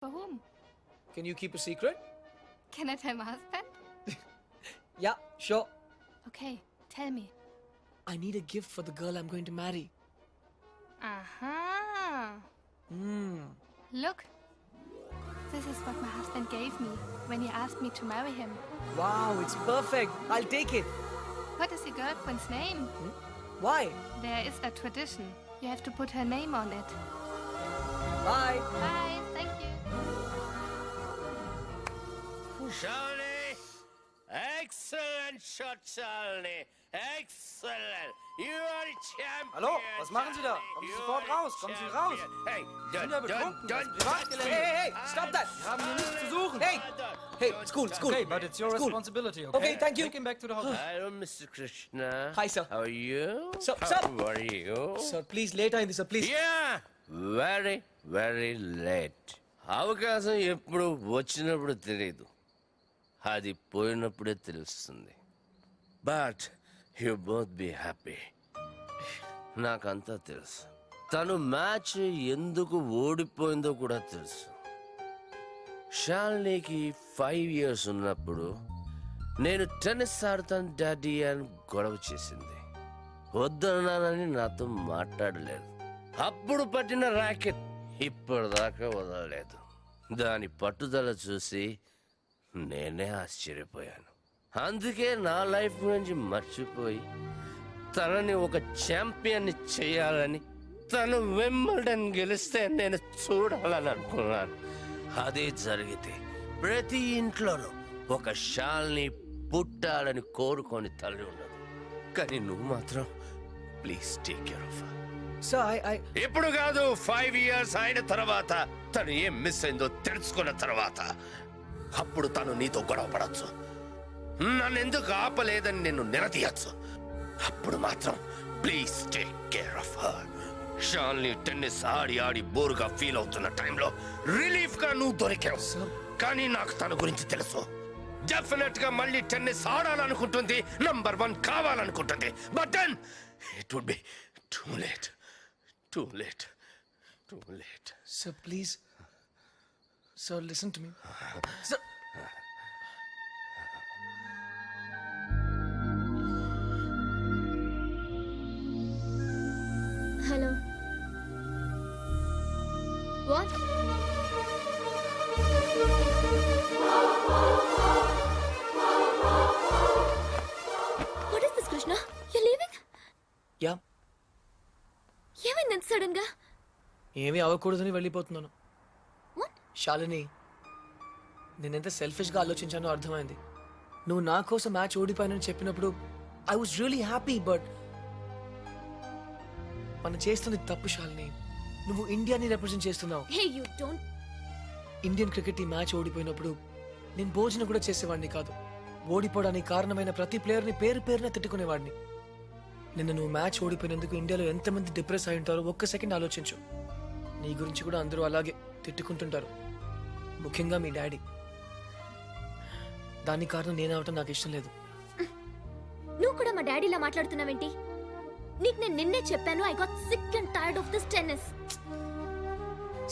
For whom? Can you keep a secret? Can I tell my husband? Yeah, sure. Okay, tell me. I need a gift for the girl I'm going to marry. Aha! Look. This is what my husband gave me when he asked me to marry him. Wow, it's perfect. I'll take it. What is your girlfriend's name? Why? There is a tradition. You have to put her name on it. Bye. Bye, thank you. Shalini! Excellent shot, Shalini! Excellent! You are champion! Hallo, was machen Sie da? Kommen Sie sofort raus, kommen Sie raus! Hey, Sie sind ja betrunken, das ist Privatgelände. Hey, stop that. Sie haben hier nichts zu suchen! Hey, it's cool. Okay, but it's your School. responsibility, okay? Okay, thank you. Take him back to the hotel. Hello, Mr. Krishna. Hi, sir. How are you? Sir, How are you? Sir, please, later in this, sir, please. Yeah! Very late. అవకాశం ఎప్పుడు వచ్చినప్పుడు తెలియదు, అది పోయినప్పుడే తెలుస్తుంది. But you both be happy. నాకంతా తెలుసు. తను match ఎందుకు ఓడిపోయిందో కూడా తెలుసు. షాలినికి 5 years ఉన్నప్పుడు నేను టెన్నిస్ ఆడతాను డాడీ అని గొడవ చేసింది. వద్దన్నానని నాతో మాట్లాడలేదు. అప్పుడు పట్టిన ర్యాకెట్ ఇప్పటిదాకా వదలలేదు. దాని పట్టుదల చూసి నేనే ఆశ్చర్యపోయాను. అందుకే నా లైఫ్ గురించి మర్చిపోయి తనని ఒక ఛాంపియన్ని చేయాలని, తను వింబల్డన్ గెలిస్తే నేను చూడాలని అనుకున్నాను. అదే జరిగితే ప్రతి ఇంట్లోనూ ఒక షాల్ని పుట్టాలని కోరుకొని తల్లి ఉండదు. కానీ నువ్వు మాత్రం please take care of her. Sir, I... ఇప్పుడు కాదు, 5 years అయిన తర్వాత, తను ఏం మిస్ అయిందో తెలుసుకున్న తర్వాత అప్పుడు తను నీతో గొడవ పడచ్చు, నన్ను ఎందుకు ఆపలేదని నిన్ను నిలదీయచ్చు. అప్పుడు మాత్రం please take care of her. షాల్ని టెన్నిస్ ఆడి బోరుగా ఫీల్ అవుతున్న టైంలో రిలీఫ్ గా నువ్వు దొరికావు. కానీ నాకు తన గురించి తెలుసు. డెఫినెట్ గా మళ్ళీ టెన్నిస్ ఆడాలనుకుంటుంది, నంబర్ 1 కావాలనుకుంటుంది. But then it would be too late. Sir, please. Sir, listen to me. Sir. Hello. What? What is this, Krishna? You're leaving? Yeah. ఏమైంది ఎంత సడన్ గా? ఏమీ అవ్వకూడదని వెళ్ళిపోతున్నాను. What? శాలిని, నేనెంత సెల్ఫిష్గా ఆలోచించానో అర్థమైంది. నువ్వు నా కోసం మ్యాచ్ ఓడిపోయానని చెప్పినప్పుడు I was really happy. But మనం చేస్తుంది తప్పు శాలిని. నువ్వు ఇండియాని రిప్రజెంట్ చేస్తున్నావు. Hey, you don't. Indian cricket ఈ మ్యాచ్ ఓడిపోయినప్పుడు నేను భోజనం కూడా చేసేవాడిని కాదు. ఓడిపోవడానికి కారణమైన ప్రతి ప్లేయర్ని పేరున తిట్టుకునేవాడిని. నిన్న నువ్వు మ్యాచ్ ఓడిపోయినందుకు ఇండియాలో ఎంతమంది డిప్రెస్ అయి ఉంటారో ఒక్క సెకండ్ ఆలోచించు. నీ గురించి కూడా అందరూ అలాగే తిట్టుకుంటుంటారు, ముఖ్యంగా మీ డాడీ. దానికి కారణం నేనవటం నాకు ఇష్టం లేదు. నువ్వు కూడా మా డాడీలా మాట్లాడుతున్నావేంటి? నీకు నేను నిన్నే చెప్పాను, I got sick and tired of this tennis.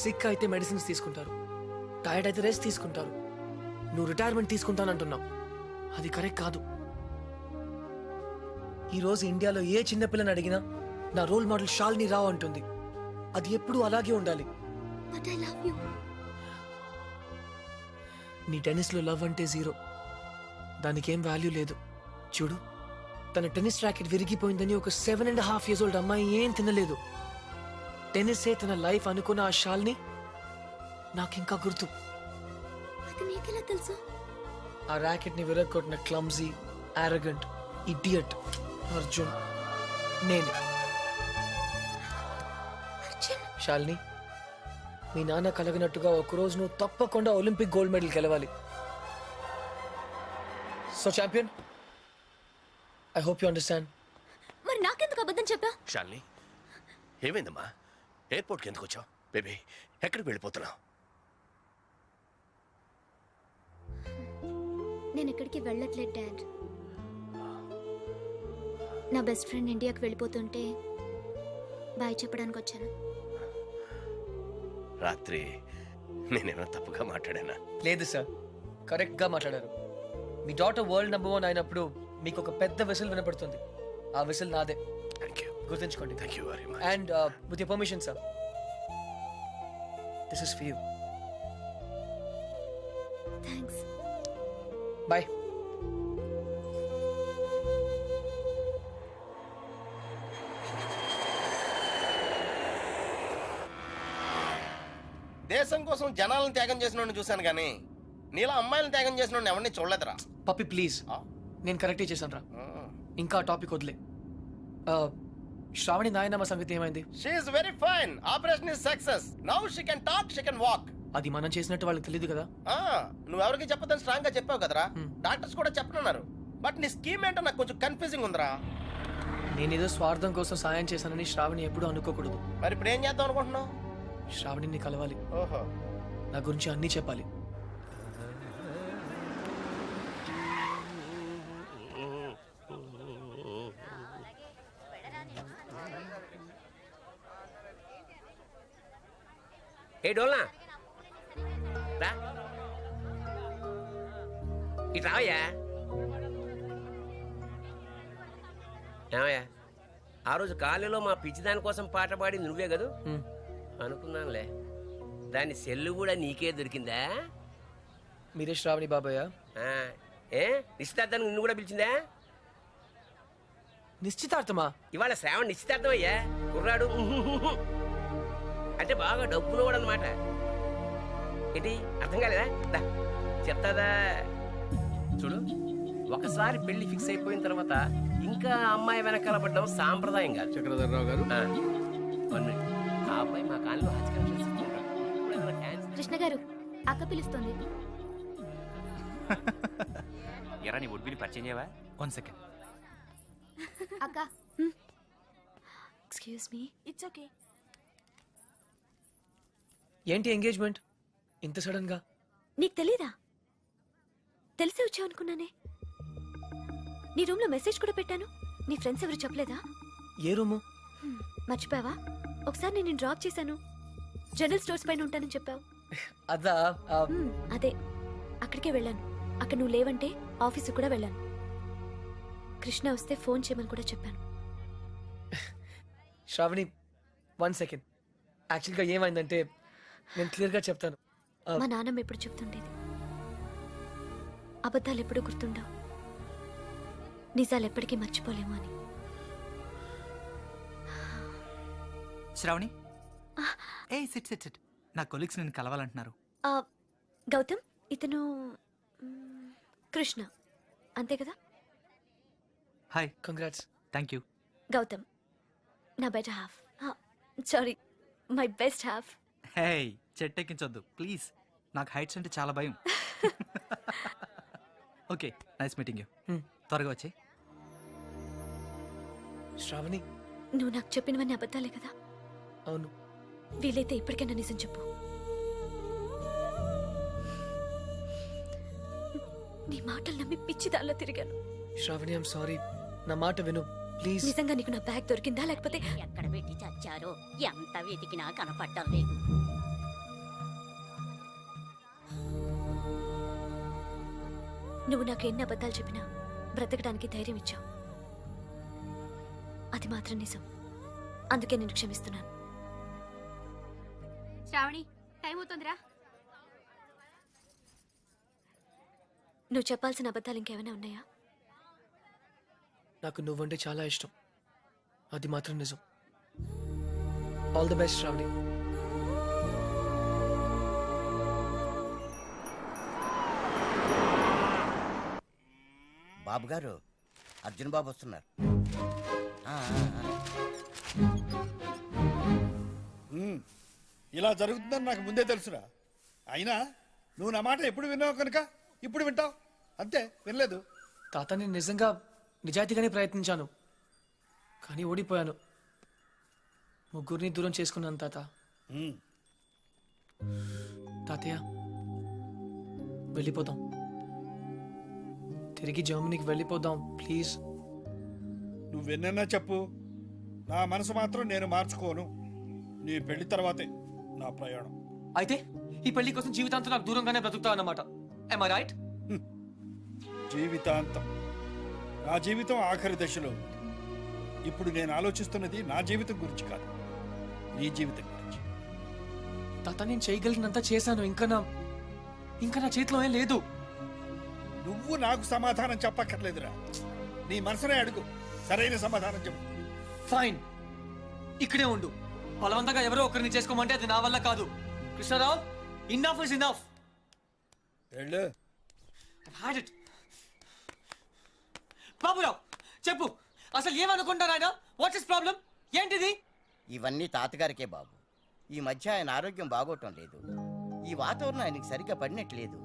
Sick అయితే మెడిసిన్స్ తీసుకుంటారు, టైర్డ్ అయితే రెస్ట్ తీసుకుంటారు. నువ్వు రిటైర్మెంట్ తీసుకుంటానంటున్నావు, అది కరెక్ట్ కాదు. ఈ రోజు ఇండియాలో ఏ చిన్నపిల్లని అడిగినా నా రోల్ మోడల్ షాలిని రావు అంటుంది. అది ఎప్పుడూ అలాగే ఉండాలి. But I love you. నీ టెన్నిస్లో లవ్ అంటే 0. దానికేం వాల్యూ లేదు. చూడు, తన టెన్నిస్ ర్యాకెట్ విరిగిపోయిందని ఒక 7.5 years old అమ్మాయి ఏం తినలేదు. టెన్నిసే తన లైఫ్ అనుకున్న ఆ షాలిని నాకింకా గుర్తు. అది నీకెలా తెలుసు? ఆ ర్యాకెట్ని విరగొట్టిన క్లమ్జీ, ఆరగెంట్, ఇడియట్ అర్జున్ నేనే. అర్జున్, శాలిని, మీ నాన్న కలగనట్టుగా ఒకరోజు నువ్వు తప్పకుండా ఒలింపిక్ గోల్డ్ మెడల్ గెలవాలి. So champion, I hope you understand. మరి నాకెందుకు అబద్ధం చెప్పా? షాలిని, ఏమైందమ్మా? ఎయిర్పోర్ట్కి ఎందుకు వచ్చావు? బేబీ, ఎక్కడికి వెళ్ళిపోతున్నావు? నేను ఎక్కడికి వెళ్ళట్లేదు డాడ్. నా బెస్ట్ ఫ్రెండ్ ఇండియాకి వెళ్ళిపోతుంటే బాయ్ చెప్పడానికి వచ్చాను. రాత్రి నేనేమైనా తప్పుగా మాట్లాడానా? లేదు సార్, కరెక్ట్గా మాట్లాడారు. మీ డాటర్ వరల్డ్ #1 అయినప్పుడు మీకు ఒక పెద్ద విసిల్ వినపడుతుంది. ఆ విసిల్ నాదే, థ్యాంక్ యూ, గుర్తుంచుకోండి. Thank you very much. And with your permission sir, this is for you. Thanks. Bye. దేశం కోసం జనాలను త్యాగం చేసిన చూశాను కానీ నీలా అమ్మాయిలను త్యాగం చేసిన ఎవరిని చూడలేదురా. పప్పి ప్లీజ్, నేను కరెక్టే చేశాను రా. ఇంకా టాపిక్ వదిలే. శ్రావణి నాయనమ్మ సంగతి ఏమైంది? She is very fine. Operation is success. Now she can talk, she can walk. అది మనం చేసినట్టు వాళ్ళకి తెలియదు కదా. నువ్వెవరికి చెప్పదని స్ట్రాంగ్ గా చెప్పావు కదరా. డాక్టర్స్ కూడా చెప్పనున్నారు. బట్ నీ స్కీమ్ ఏంటో నాకు కొంచెం కన్ఫ్యూజింగ్ ఉందిరా. నేనేదో స్వార్థం కోసం సాయం చేశానని శ్రావణి ఎప్పుడూ అనుకోకూడదు. మరి ఇప్పుడు ఏం చేద్దాం అనుకుంటున్నావు? శ్రావణిని కలవాలి, ఓహో, నా గురించి అన్నీ చెప్పాలి. ఏ డోల్నా రా, ఇటు రావయ్యా. ఏమయ్యా, ఆ రోజు కాలేజీలో మా పిచ్చి దానికోసం పాట పాడింది నువ్వే కదూ? అనుకున్నానులే. దాని సెల్లు కూడా నీకే దొరికిందా? మీరే శ్రావణి బాబాయ్? ఆ, ఏ నిశ్చితార్థానికి నిన్ను కూడా పిలిచిందా? నిశ్చితార్థమా? ఇవాళ శ్రావణ నిశ్చితార్థం అయ్యా. కుర్రాడు అంటే బాగా డబ్బునోడు అన్నమాట. ఏంటి అర్థం కాలేదా? దా చెప్తాదా చూడు. ఒకసారి పెళ్లి ఫిక్స్ అయిపోయిన తర్వాత ఇంకా అమ్మాయి వెనకాల పడ్డం సాంప్రదాయం కాదు. చక్రధర్రావు గారు, ఆ అబ్బాయి మా కాలంలో కృష్ణ గారు, అక్క పిలుస్తుంది. ఎరా నీ ఉడ్బిని పరిచయం చేయవా? 1 సెకండ్. అక్క, ఎక్స్క్యూజ్ మీ. It's okay. ఏంటి ఎంగేజ్మెంట్ ఇంత సడన్ గా? నీకు తెలీదా? తెలిసే వచ్చావు అనుకున్నానే. నీ రూమ్ లో మెసేజ్ కూడా పెట్టాను. నీ ఫ్రెండ్స్ ఎవరు చెప్పలేదా? ఏ రూము? మర్చిపోయావా? ఒకసారి నేను డ్రాప్ చేశాను. జనరల్ స్టోర్స్ పైన ఉంటానని చెప్పావు. అదా? అదే, అక్కడికే వెళ్ళాను. అక్కడ నువ్వు లేవంటే ఆఫీసు కూడా వెళ్ళాను. కృష్ణ వస్తే ఫోన్ చేయమని కూడా చెప్పాను. శ్రావణి 1 సెకండ్. యాక్చువల్గా ఏమైందంటే నేను క్లియర్గా చెప్తాను. మా నాన్నమ్మ ఎప్పుడు చెప్తుండేది, అబద్ధాలు ఎప్పుడు గుర్తుండవు, నిజాలు ఎప్పటికీ మర్చిపోలేము అని. శ్రావణి, ఏ సిట్ సిట్ సిట్. నా కొలీగ్స్ నేను కలవాలంటున్నారు. గౌతమ్, ఇతను కృష్ణ, అంతే కదా? Hi. Congrats. Thank you. Gautam నా better half. Sorry, my best half. Hey, చెట్టెక్కించొద్దు ప్లీజ్. నాకు హైట్స్ అంటే చాలా భయం. Okay, nice meeting you. త్వరగా వచ్చి. శ్రావణి, నువ్వు నాకు చెప్పినవన్నీ అబద్ధాలే కదా? అవును. వీలైతే ఇప్పటికైనా నిజం చెప్పు. నీ మాటలు నమ్మి పిచ్చి దానిలో తిరిగాను. Shravani, I'm sorry. నా మాట విను ప్లీజ్. నిజంగా నీకు నా బ్యాగ్ దొరికిందా లేకపోతే? ఎక్కడ పెట్టి చచ్చారో ఎంత వెతికినా కనపడటం లేదు. నువ్వు నాకు ఎన్ని అబద్ధాలు చెప్పినా బ్రతకడానికి ధైర్యం ఇచ్చావు. అది మాత్రం నిజం. అందుకే నేను క్షమిస్తున్నాను. శ్రావణి, టైం అవుతుందిరా. నువ్వు చెప్పాల్సిన అబద్ధాలు ఇంకేమైనా ఉన్నాయా? నాకు నువ్వంటే చాలా ఇష్టం, అది మాత్రం నిజం. All the best Shravani. బాబు గారు, అర్జున్ బాబు వస్తున్నారు. ఇలా జరుగుతుందని నాకు ముందే తెలుసురా. అయినా నువ్వు నా మాట ఎప్పుడు విన్నావు కనుక ఇప్పుడు వింటావు అంతే. వినలేదు తాత, నేను నిజంగా నిజాయితీగానే ప్రయత్నించాను, కానీ ఓడిపోయాను. ముగ్గురిని దూరం చేసుకున్నాను తాత. తాతయ్య, వెళ్ళిపోదాం. తిరిగి జర్మనీకి వెళ్ళిపోదాం ప్లీజ్. నువ్వెన్నన్నా చెప్పు, నా మనసు మాత్రం నేను మార్చుకోను. నీ పెళ్లి తర్వాతే నా ప్రయాణం. అయితే ఈ పెళ్లి కోసం జీవితాంతం నాకు దూరంగానే బ్రతుకుతావు అన్నమాట. Am I right? జీవితాంతం నా జీవితం ఆఖరి దశలో ఉంది. ఇప్పుడు నేను ఆలోచిస్తున్నది నా జీవితం గురించి కాదు, నీ జీవితం గురించి. తాత నేను చేయగలిగినంత చేశాను. ఇంకా నా చేతిలో ఏం లేదు. నువ్వు నాకు సమాధానం చెప్పక్కర్లేదురా, నీ మనసునే అడుగు, సరైన సమాధానం చెప్పు. ఫైన్, ఇక్కడే ఉండు. బలవంతంగా ఎవరో ఒకరిని చేసుకోమంటే అది నా వల్ల కాదు. Krishnarao, enough is enough. వెళ్ళు. బాబురావు చెప్పు, అసలు ఏమనుకుంటారు ఆయన? What's is problem? ఏంటిది? ఇవన్నీ తాతగారికే బాబు. ఈ మధ్య ఆయన ఆరోగ్యం బాగోటం లేదు. ఈ వాతావరణం ఆయనకి సరిగ్గా పడినట్లేదు.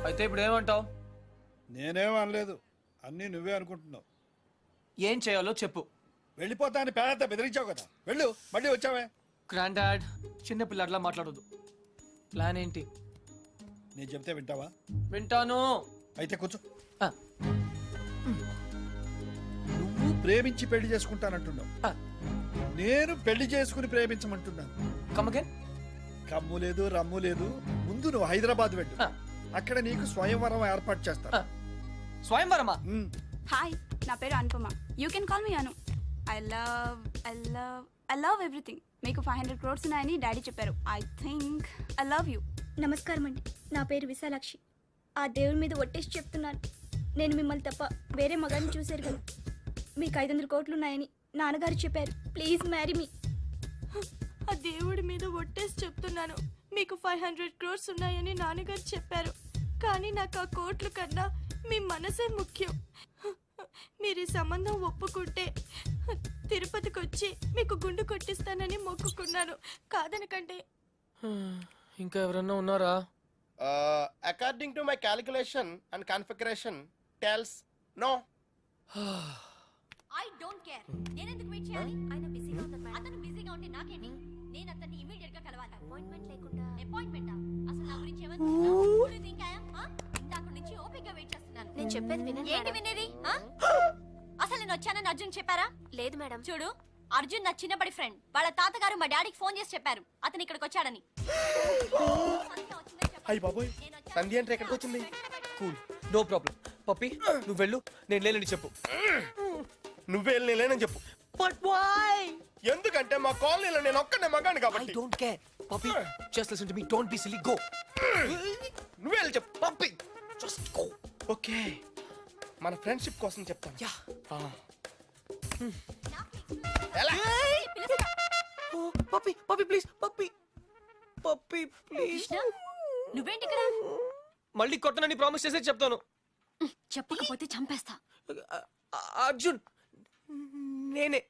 అయితే ఇప్పుడు ఏమంటావు? నేనేం అనలేదు, అన్నీ నువ్వే అనుకుంటున్నావు. ఏం చేయాలో చెప్పు. వెళ్ళిపోతా అని పేద బెదిరించావు కదా, వెళ్ళు. మళ్ళీ వచ్చావే. గ్రాండ్ డాడ్, చిన్న పిల్లట్లా మాట్లాడదు. ప్లాన్ ఏంటి? నేను చెప్తే వింటావా? వింటాను. అయితే కూర్చో. ఆ, నువ్వు ప్రేమించి పెళ్లి చేసుకుంటానంటున్నావు, ఆ, నేను పెళ్లి చేసుకుని ప్రేమించమంటున్నాను. come again? కమ్ము లేదు, రమ్ము లేదు. ముందు నువ్వు హైదరాబాద్ వెళ్ళు, ఆ, అక్కడ నీకు స్వయంవరం ఏర్పాటు చేస్తాను. ఆ. స్వయంవరమా? హాయ్, నా పేరు Anupama. You can call me Anu. I love everything. మీకు 500 crores ఉన్నాయని డాడీ చెప్పారు. I think I love you. నమస్కారం అండి, నా పేరు విశాలాక్షి. ఆ దేవుడి మీద ఒట్టేసి చెప్తున్నాను, నేను మిమ్మల్ని తప్ప వేరే మగాన్ని చూశారు కదా. మీకు 500 కోట్లు ఉన్నాయని నాన్నగారు చెప్పారు. Please marry me. ఆ దేవుడి మీద ఒట్టేసి చెప్తున్నాను, మీకు 500 crores ఉన్నాయని నాన్నగారు చెప్పారు. కానీ నాకు ఆ కోట్లు కన్నా మీ మనసే ముఖ్యం. మీరు ఈ సంబంధం ఒప్పుకుంటే తిరుపతికి వచ్చి మీకు గుండు కొట్టిస్తానని మొక్కుకున్నాను. కాదనకండి. ఇంకా ఎవరన్నా ఉన్నారా? According to my calculation and configuration tells no. I don't care. నేను ఎందుకు వెయిట్ చేయాలి? ఆయన బిజీగా ఉన్నారు మేడం. అతను బిజీగా ఉంటే నాకేంటి? నేను అతన్ని ఇమిడియట్ గా కలవాలి. అపాయింట్మెంట్ లేకుండా. అపాయింట్మెంటా? అసలు నా గురించి ఏమనుకుంటున్నావు? థింక్ ఐ యామ్ ఇందాక నుంచి ఓపికగా వెయిట్ చేస్తున్నాను. నేను చెప్పేది వినండి. ఏంటి వినేది? అసలు నేను వచ్చానని అర్జున్ చెప్పారా? లేదు మేడం. చూడు, అర్జున్ నా చిన్నప్పటి ఫ్రెండ్. వాళ్ళ తాతగారు మా డాడీకి ఫోన్ చేసి చెప్పారు అతను ఇక్కడికి వచ్చాడని. అయ్యి బాబోయ్, సంధ్య అంటే ఎక్కడికి వచ్చింది? Cool, no problem. పప్పి నువ్వు వెళ్ళు, నేను లేనని చెప్పు. నువ్వే లేనని చెప్పు. But why? ఎందుకంటే మా కాలనీలో నేను ఒక్కనే మగాను ఐ కాబట్టి. Don't care. Pappi just listen to me, don't be silly, go. నువ్వే వెళ్ళి చెప్పు. Pappi just go. ఓకే, మన ఫ్రెండ్షిప్ కోసం చెప్తాను. యా. ఎలా? Pappi Pappi please, Pappi Pappi please. నువ్వేంటి ఇక్కడ? మళ్ళీ కొట్టనని ప్రామిస్ చేసి చెప్తాను. చెప్పకపోతే చంపేస్తా. అర్జున్, నేనే.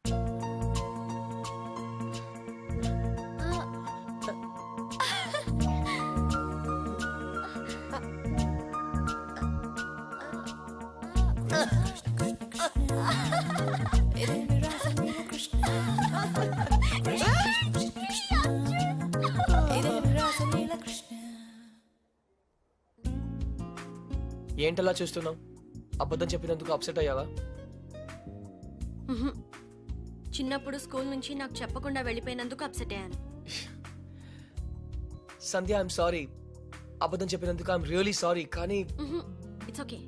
ఏంటలా చూస్తున్నావు? అబద్ధం చెప్పినందుకు అప్సెట్ అయ్యావా? చిన్నప్పుడు స్కూల్ నుంచి నాకు చెప్పకుండా వెళ్ళిపోయినందుకు అప్సెట్ అయ్యాను. Sandhya, I'm sorry. అబద్ధం చెప్పినందుకు ఐఎమ్ రియలీ సారీ. కానీ ఇట్స్ ఓకే.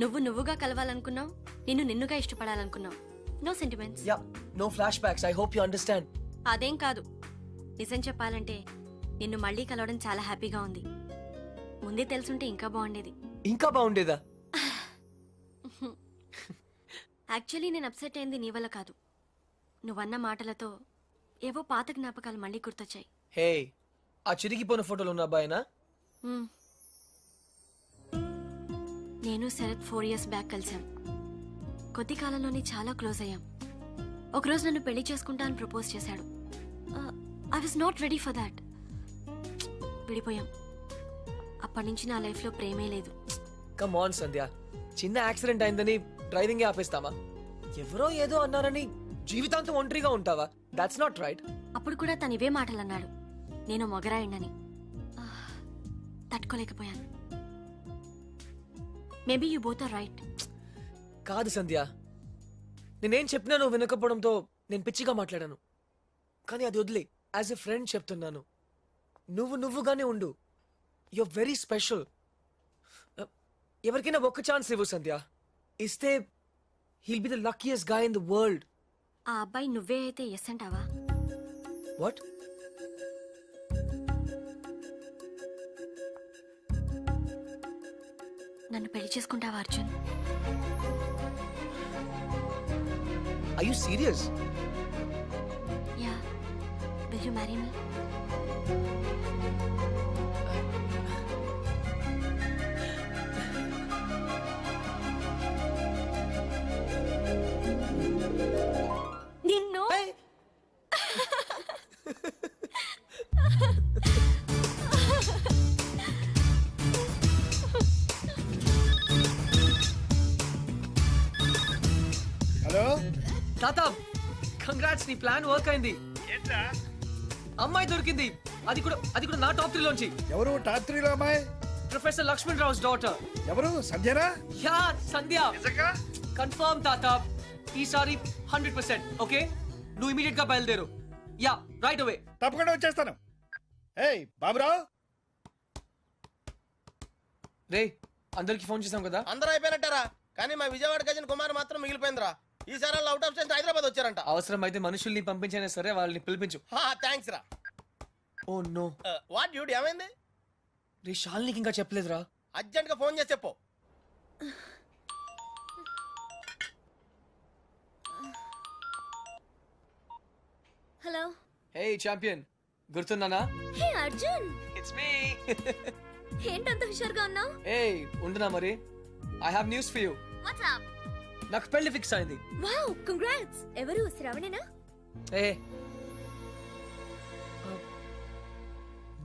నువ్వుగా కలవాలనుకున్నావు, నిన్ను నిన్నుగా ఇష్టపడాలనుకున్నావు. No sentiments. Yeah, no flashbacks. I hope you understand. అదేం కాదు. నిజం చెప్పాలంటే నిన్ను మళ్ళీ కలవడం చాలా హ్యాపీగా ఉంది. ముందే తెలుసుంటే ఇంకా బాగుండేది. ఇంకా బాగుండేదా? యాక్చువల్లీ నేను అప్సెట్ అయింది నీ వల్ల కాదు. నువ్వన్న మాటలతో ఏవో పాత జ్ఞాపకాలు మళ్ళీ గుర్తొచ్చాయి. హే, ఆ చిరిగిపోయిన ఫోటోలు ఉన్న అబ్బాయినా? నేను శరత్ 4 years బ్యాక్ కలిసాం. కొద్ది కాలంలోనే చాలా క్లోజ్ అయ్యాం. ఒకరోజు నన్ను పెళ్లి చేసుకుంటా అని ప్రపోజ్ చేశాడు. I was not ready for that. విడిపోయాం. అప్పటి నుంచి నా లైఫ్లో ప్రేమే లేదు. కమ్ ఆన్ సంధ్య, చిన్న యాక్సిడెంట్ అయిందని డ్రైవింగ్ ఆపేస్తామా? ఎవరో ఏదో అన్నారని జీవితాంతం ఒంటరిగా ఉంటావా? That's not right. అప్పుడు కూడా తను ఇవే మాటలు అన్నాడు, నేను మొగరాయండని. తట్టుకోలేకపోయాను. Maybe you both are right. కాదు సంధ్య, నేనేం చెప్పినా నువ్వు వినకపోవడంతో నేను పిచ్చిగా మాట్లాడాను. కానీ అది వదిలే, యాజ్ ఎ ఫ్రెండ్ చెప్తున్నాను, నువ్వుగానే ఉండు. You're very special. ఎవరికైనా ఒక్క ఛాన్స్ ఇవ్వు సంధ్య. ఇస్తే he'll be the luckiest guy in the world. ఆ అబ్బాయి నువ్వే అయితే ఎస్ అంటావా? వాట్? నన్ను పెళ్లి చేసుకుంటావా Arjun? Are you serious? Yeah. Will you marry me? నిన్ను హలో తాత, కంగ్రాట్స్, నీ ప్లాన్ వర్క్ అయింది. అమ్మాయి దొరికింది. అది కూడా నా టాప్ 3 లోంచి. ఎవరు టాప్ 3 అమ్మాయి? Professor Lakshman Rao's daughter. ఎవరు? సంధ్యనా? యా, సంధ్య. కన్ఫర్మ్ తాత. ఈసారి 100%. ఓకే, నువ్వు ఇమీడియట్ గా బయలుదేరు. Yeah, right away. తప్పకుండా వచ్చేస్తాను. ఏయ్ బాబురావు, రే, అందరికి ఫోన్ చేసాం కదా. అందరూ అయిపోయినట్టారా? కానీ మా విజయవాడ గజన్ కుమార్ మాత్రం మిగిలిపోయిందిరా. ఈసారి వాళ్ళు అవుట్ ఆఫ్ స్టేషన్ హైదరాబాద్ వచ్చారంట. అవసరం అయితే మనుషుల్ని పంపించైనా సరే వాళ్ళని పిలిపించు. థ్యాంక్స్ రా. Oh no. వాట్ డ్యూడ్, ఏమైంది? రే, శాలినికి ఇంకా చెప్పలేదురా. అర్జెంట్ గా ఫోన్ చేసి చెప్పు. హలో. హే ఛాంపియన్, గుర్తున్నానా? Hey Arjun, it's me. ఏంటంత హుషారుగా ఉన్నావు? ఏయ్, ఉండునా మరి. I have news for you. What's up? నాకు పెళ్లి ఫిక్స్ అయింది. Wow, congrats. ఎవరు? శ్రావణేనా? ఏ,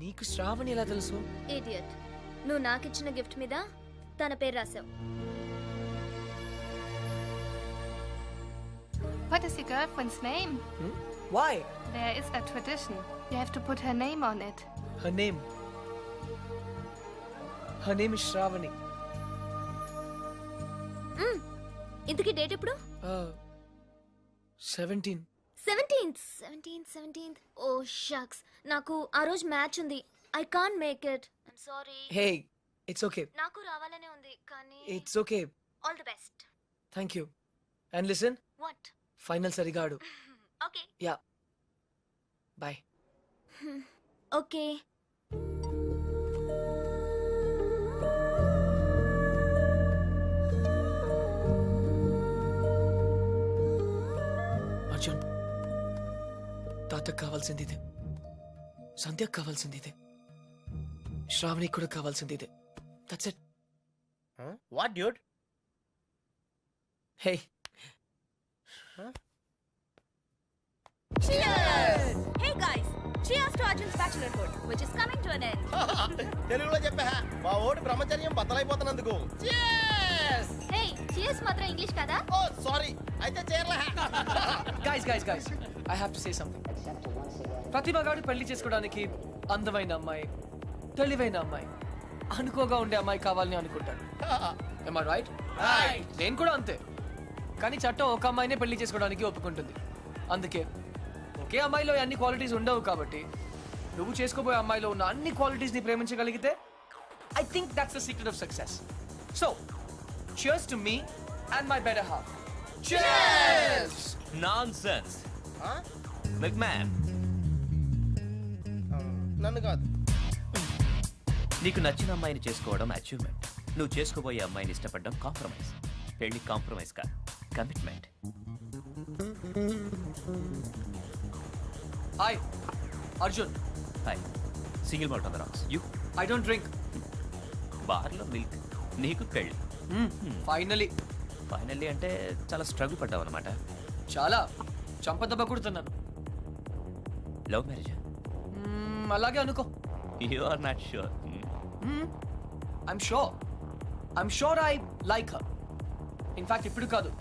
నీకు శ్రావణి ఎలా తెలుసు? ఇడియట్, నువ్వు నాకిచ్చిన గిఫ్ట్ మీద తన పేరు రాసావు. What is your girlfriend's name? Why? There is a tradition. You have to put her name on it. Her name is Shravani. ఇంతకీ డేట్ ఎప్పుడు? 17. 17th. ఓ షక్స్, నాకు ఆ రోజు మ్యాచ్ ఉంది. I can't make it. I'm sorry. Hey, it's okay. నాకు రావాలనే ఉంది కానీ It's okay. All the best. Thank you. And listen, what? Final సరిగా ఆడు. Okay. Yeah. Bye. Okay. Arjun, తాతకు కావాల్సింది ఇదే, సంధ్యకు కావాల్సింది ఇదే, శ్రావణికి కూడా కావాల్సింది ఇదే. That's it. What dude? Hey, Cheers! Hey guys, cheers to Arjun's bachelorhood, which is coming to an end. తెలుగులో చెప్పా, మా ఓడి బ్రహ్మచర్యం బద్దలైపోతున్నందుకు. Hey, cheers మాత్రం ఇంగ్లీష్ కదా? ఓ సారీ, అయితే చేరలే. guys, I have to say something. ప్రతిభ గారు పెళ్లి చేసుకోవడానికి అందమైన అమ్మాయి, తెలివైన అమ్మాయి, అనుకోగా ఉండే అమ్మాయి కావాలని అనుకుంటాడు. Am I right? నేను కూడా అంతే. కానీ చట్టం ఒక అమ్మాయినే పెళ్లి చేసుకోవడానికి ఒప్పుకుంటుంది. అందుకే ఒకే అమ్మాయిలో అన్ని క్వాలిటీస్ ఉండవు కాబట్టి నువ్వు చేసుకోబోయే అమ్మాయిలో ఉన్న అన్ని క్వాలిటీస్ ని ప్రేమించగలిగితే I think that's the secret of success. So cheers to me and my better half. Cheers! Nonsense. McMahon, నన్ను కాదు. నీకు నచ్చిన అమ్మాయిని చేసుకోవడం అచీవ్మెంట్. నువ్వు చేసుకోబోయే అమ్మాయిని ఇష్టపడడం కాంప్రమైజ్. పెళ్లి కాంప్రమైజ్ కాదు, commitment. Hi Arjun. Hi. Single malt on the rocks. You? I don't drink. బార్లో మిల్క్. నీకు పెళ్లి. ఫైనలీ అంటే చాలా స్ట్రగుల్ పడ్డావు అనమాట. చాలా చంపదెబ్బ కొడుతున్నాను. Love marriage? అలాగే అనుకో. You are not sure. I'm sure I like her. In fact, ఇప్పుడు కాదు,